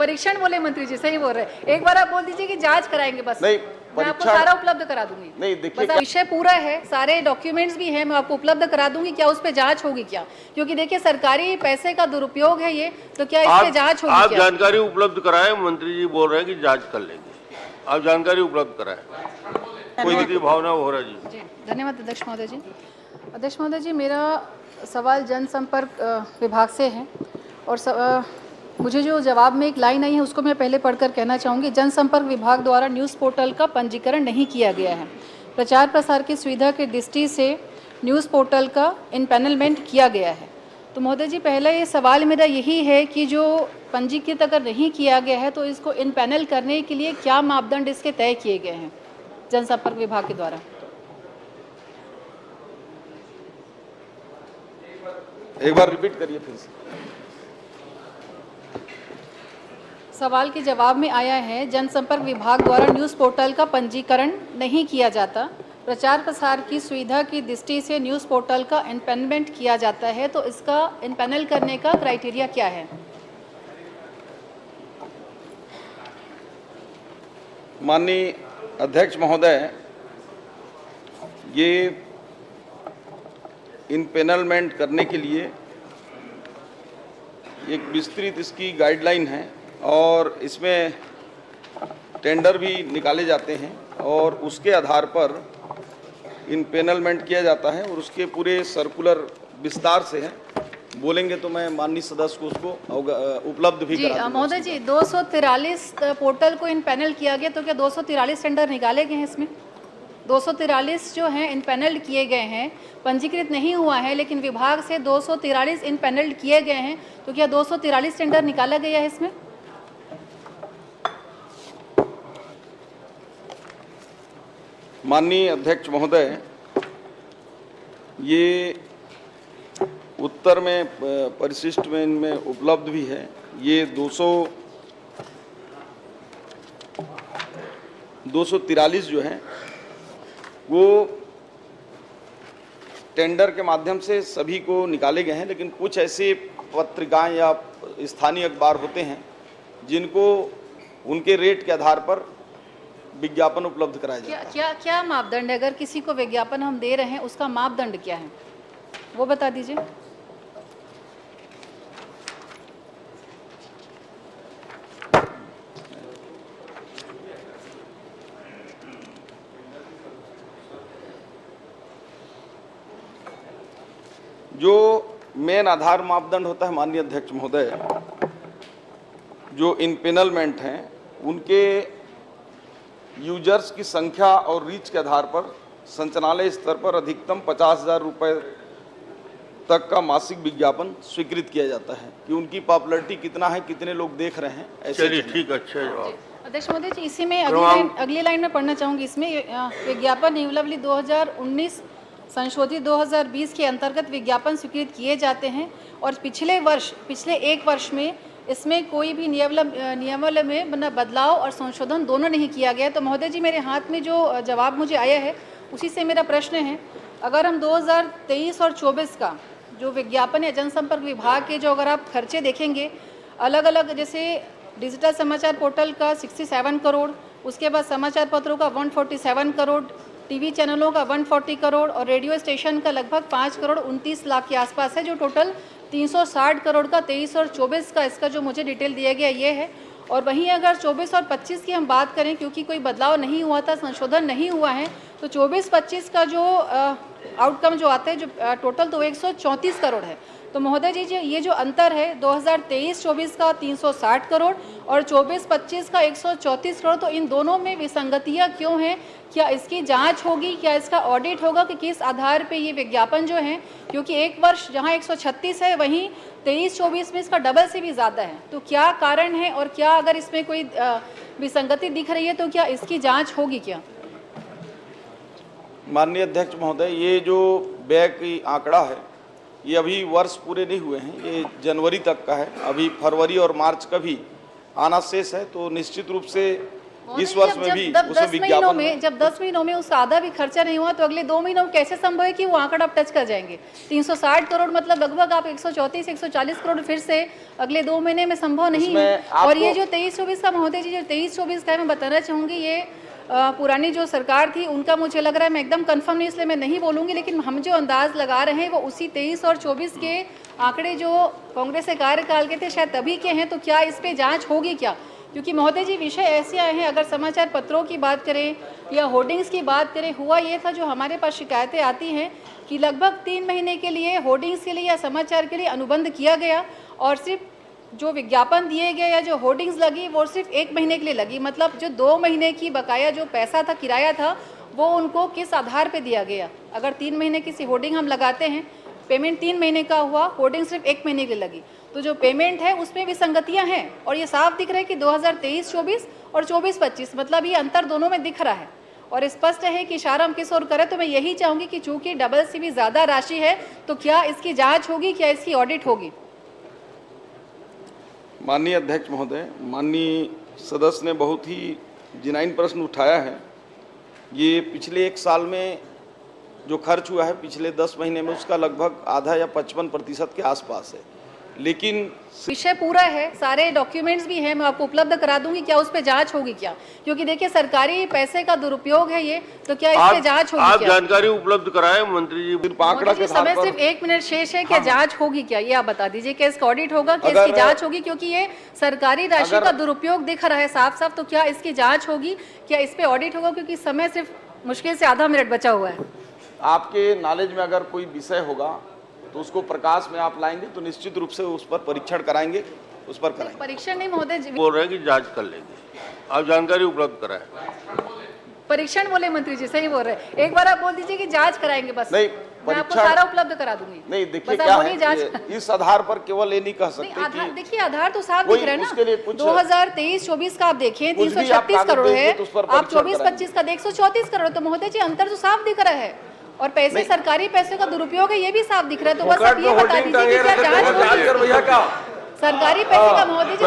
परीक्षण बोले मंत्री जी, सही बोल रहे हैं। एक बार आप बोल दीजिए कि जांच कराएंगे, बस नहीं, मैं आपको सारा उपलब्ध करा दूंगी। नहीं देखिए, बस विषय पूरा है, सारे डॉक्यूमेंट्स भी हैं, मैं आपको उपलब्ध करा दूंगी। क्या उस पर जांच होगी क्या? क्योंकि देखिए सरकारी पैसे का दुरुपयोग है ये, तो क्या इस पे जांच होगी? आप जानकारी उपलब्ध कराएं, मंत्री जी बोल रहे हैं कि जांच कर लेंगे, आप जानकारी उपलब्ध कराएं। कोई भावना हो रहा जी। धन्यवाद अध्यक्ष महोदय जी। अध्यक्ष महोदय जी, मेरा सवाल जनसंपर्क विभाग से है और मुझे जो जवाब में एक लाइन आई है उसको मैं पहले पढ़कर कहना चाहूँगी। जनसंपर्क विभाग द्वारा न्यूज़ पोर्टल का पंजीकरण नहीं किया गया है। प्रचार प्रसार की सुविधा की दृष्टि से न्यूज़ पोर्टल का इनपैनलमेंट किया गया है। तो महोदय जी, पहला ये सवाल मेरा यही है कि जो पंजीकृत अगर नहीं किया गया है तो इसको इनपैनल करने के लिए क्या मापदंड इसके तय किए गए हैं जनसंपर्क विभाग के द्वारा? एक बार रिपीट करिए फिर से। सवाल के जवाब में आया है, जनसंपर्क विभाग द्वारा न्यूज़ पोर्टल का पंजीकरण नहीं किया जाता, प्रचार प्रसार की सुविधा की दृष्टि से न्यूज़ पोर्टल का इनपैनलमेंट किया जाता है, तो इसका इनपैनल करने का क्राइटेरिया क्या है? माननीय अध्यक्ष महोदय, ये इनपैनलमेंट करने के लिए एक विस्तृत इसकी गाइडलाइन है और इसमें टेंडर भी निकाले जाते हैं और उसके आधार पर इनपैनलमेंट किया जाता है और उसके पूरे सर्कुलर विस्तार से है। बोलेंगे तो मैं माननीय सदस्य को उसको उपलब्ध भी करा दूंगा। महोदय जी, 243 पोर्टल को इनपैनल किया गया, तो क्या 243 टेंडर निकाले गए हैं इसमें? 243 जो हैं इनपैनल्ड किए गए हैं, पंजीकृत नहीं हुआ है लेकिन विभाग से 243 इनपैनल्ड किए गए हैं, तो क्या 243 टेंडर निकाला गया है इसमें? माननीय अध्यक्ष महोदय, ये उत्तर में परिशिष्ट में इनमें उपलब्ध भी है। ये 243 जो है वो टेंडर के माध्यम से सभी को निकाले गए हैं, लेकिन कुछ ऐसे पत्रिकाएं या स्थानीय अखबार होते हैं जिनको उनके रेट के आधार पर विज्ञापन उपलब्ध कराया जाता है। क्या मापदंड है? अगर किसी को विज्ञापन हम दे रहे हैं उसका मापदंड क्या है, वो बता दीजिए। जो मेन आधार मापदंड होता है माननीय अध्यक्ष महोदय, जो इनपैनलमेंट हैं उनके यूजर्स की संख्या और रीच के आधार पर संचालनालय स्तर पर अधिकतम 50,000 रुपये तक का मासिक विज्ञापन स्वीकृत किया जाता है कि उनकी पॉपुलैरिटी कितना है, कितने लोग देख रहे हैं। ऐसे चलिए ठीक, अच्छा जवाब। अध्यक्ष महोदय जी, इसी में अगली लाइन में पढ़ना चाहूँगी। इसमें विज्ञापन नियमावली 2019 संशोधित 2020 के अंतर्गत विज्ञापन स्वीकृत किए जाते हैं और पिछले एक वर्ष में इसमें कोई भी नियमावली में बदलाव और संशोधन दोनों नहीं किया गया। तो महोदय जी, मेरे हाथ में जो जवाब मुझे आया है उसी से मेरा प्रश्न है, अगर हम 2023 और 24 का जो विज्ञापन है जनसंपर्क विभाग के, जो अगर आप खर्चे देखेंगे अलग अलग, जैसे डिजिटल समाचार पोर्टल का 67 करोड़, उसके बाद समाचार पत्रों का 147 करोड़, टीवी चैनलों का 140 करोड़ और रेडियो स्टेशन का लगभग 5 करोड़ 29 लाख के आसपास है, जो टोटल 360 करोड़ का 23 और 24 का इसका जो मुझे डिटेल दिया गया ये है। और वहीं अगर 24 और 25 की हम बात करें, क्योंकि कोई बदलाव नहीं हुआ था, संशोधन नहीं हुआ है, तो 24-25 का जो आउटकम जो आता है, जो टोटल तो 134 करोड़ है। तो महोदय जी, ये जो अंतर है 2023-24 का 360 करोड़ और 24-25 का 134 करोड़, तो इन दोनों में विसंगतियाँ क्यों हैं? क्या इसकी जांच होगी, क्या इसका ऑडिट होगा कि किस आधार पे ये विज्ञापन जो है, क्योंकि एक वर्ष जहां 136 है वहीं 23-24 में इसका डबल से भी ज़्यादा है, तो क्या कारण है? और क्या अगर इसमें कोई विसंगति दिख रही है तो क्या इसकी जांच होगी क्या? माननीय अध्यक्ष महोदय, ये जो व्यय की आंकड़ा है ये अभी वर्ष पूरे नहीं हुए हैं, ये जनवरी तक का है, अभी फरवरी और मार्च का भी आना शेष है, तो निश्चित रूप से इस वर्ष में भी उसमें विज्ञापन जब 10 महीनों में उसका आधा भी खर्चा नहीं हुआ तो अगले 2 महीनों में कैसे संभव है कि वो आंकड़ा आप टच कर जाएंगे? 360 करोड़ मतलब लगभग आप 134-140 करोड़ फिर से अगले 2 महीने में संभव नहीं है। और ये जो 23-24 का महोदय जी, जो 23-24 का मैं बताना चाहूँगी, ये पुरानी जो सरकार थी उनका मुझे लग रहा है, मैं एकदम कंफर्म नहीं इसलिए मैं नहीं बोलूँगी, लेकिन हम जो अंदाज लगा रहे हैं वो उसी 23 और 24 के आंकड़े जो कांग्रेस के कार्यकाल के थे शायद तभी के हैं। तो क्या इस पे जांच होगी क्या? क्योंकि महोदय जी विषय ऐसे आए हैं, अगर समाचार पत्रों की बात करें या होर्डिंग्स की बात करें, हुआ ये था जो हमारे पास शिकायतें आती हैं कि लगभग 3 महीने के लिए होर्डिंग्स के लिए या समाचार के लिए अनुबंध किया गया और सिर्फ जो विज्ञापन दिए गए या जो होर्डिंग्स लगी वो सिर्फ 1 महीने के लिए लगी। मतलब जो 2 महीने की बकाया जो पैसा था, किराया था, वो उनको किस आधार पे दिया गया? अगर 3 महीने की होर्डिंग हम लगाते हैं, पेमेंट 3 महीने का हुआ, होर्डिंग सिर्फ 1 महीने के लिए लगी, तो जो पेमेंट है उसमें विसंगतियां हैं और ये साफ दिख रहा है कि 2023-24 और 24-25 मतलब ये अंतर दोनों में दिख रहा है और स्पष्ट है कि इशारा हम किस ओर करें। तो मैं यही चाहूँगी कि चूंकि डबल से भी ज़्यादा राशि है तो क्या इसकी जाँच होगी, क्या इसकी ऑडिट होगी? माननीय अध्यक्ष महोदय, माननीय सदस्य ने बहुत ही जिनाइन प्रश्न उठाया है। ये पिछले 1 साल में जो खर्च हुआ है पिछले 10 महीने में उसका लगभग आधा या 55% के आसपास है, लेकिन विषय पूरा है, सारे डॉक्यूमेंट्स भी हैं, मैं आपको उपलब्ध करा दूंगी। क्या उस पे जांच होगी क्या? क्योंकि देखिए सरकारी पैसे का दुरुपयोग है ये, तो क्या इस पे जांच होगी आप क्या? जानकारी उपलब्ध कराएं मंत्री जी। सिर्फ आंकड़ा के आधार समय पर सिर्फ 1 मिनट शेष है, क्या जांच होगी क्या ये आप बता दीजिए? क्या इसका ऑडिट होगा, क्या इसकी जांच होगी? क्योंकि ये सरकारी राशि का दुरुपयोग दिख रहा है साफ साफ, तो क्या इसकी जांच होगी, क्या इस पे ऑडिट होगा? क्योंकि समय सिर्फ मुश्किल से आधा मिनट बचा हुआ है। आपके नॉलेज में अगर कोई विषय होगा तो उसको प्रकाश में आप लाएंगे तो निश्चित रूप से उस पर परीक्षण कराएंगे, उस पर कराएंगे। परीक्षण नहीं महोदय जी, बोल रहे हैं कि जांच कर लेंगे, आप जानकारी उपलब्ध कराएं। परीक्षण बोले मंत्री जी, सही बोल रहे हैं। एक बार आप बोल दीजिए कि जांच कराएंगे, बस नहीं मैं आपको सारा उपलब्ध करा दूंगी। नहीं, देखिए बस क्या आप बोलिए जांच। है, इस आधार पर केवल ये नहीं कह सकते आधार कि देखिए, आधार तो साफ कोई दिख रहा है उसके लिए ना। कुछ 2023-24 का आप देखिए कुछ भी आप 336 कागज करोड़ देंगे है, तो उस पर आप परीक्षण 24-25 का 134 करोड़, तो महोदय जी अंतर तो साफ दिख रहा है और पैसे सरकारी पैसे का दुरुपयोग है ये भी साफ दिख रहा है। तो बस आप ये बता दीजिए कि क्या जांच होगी? सरकारी पैसे का महोदय जी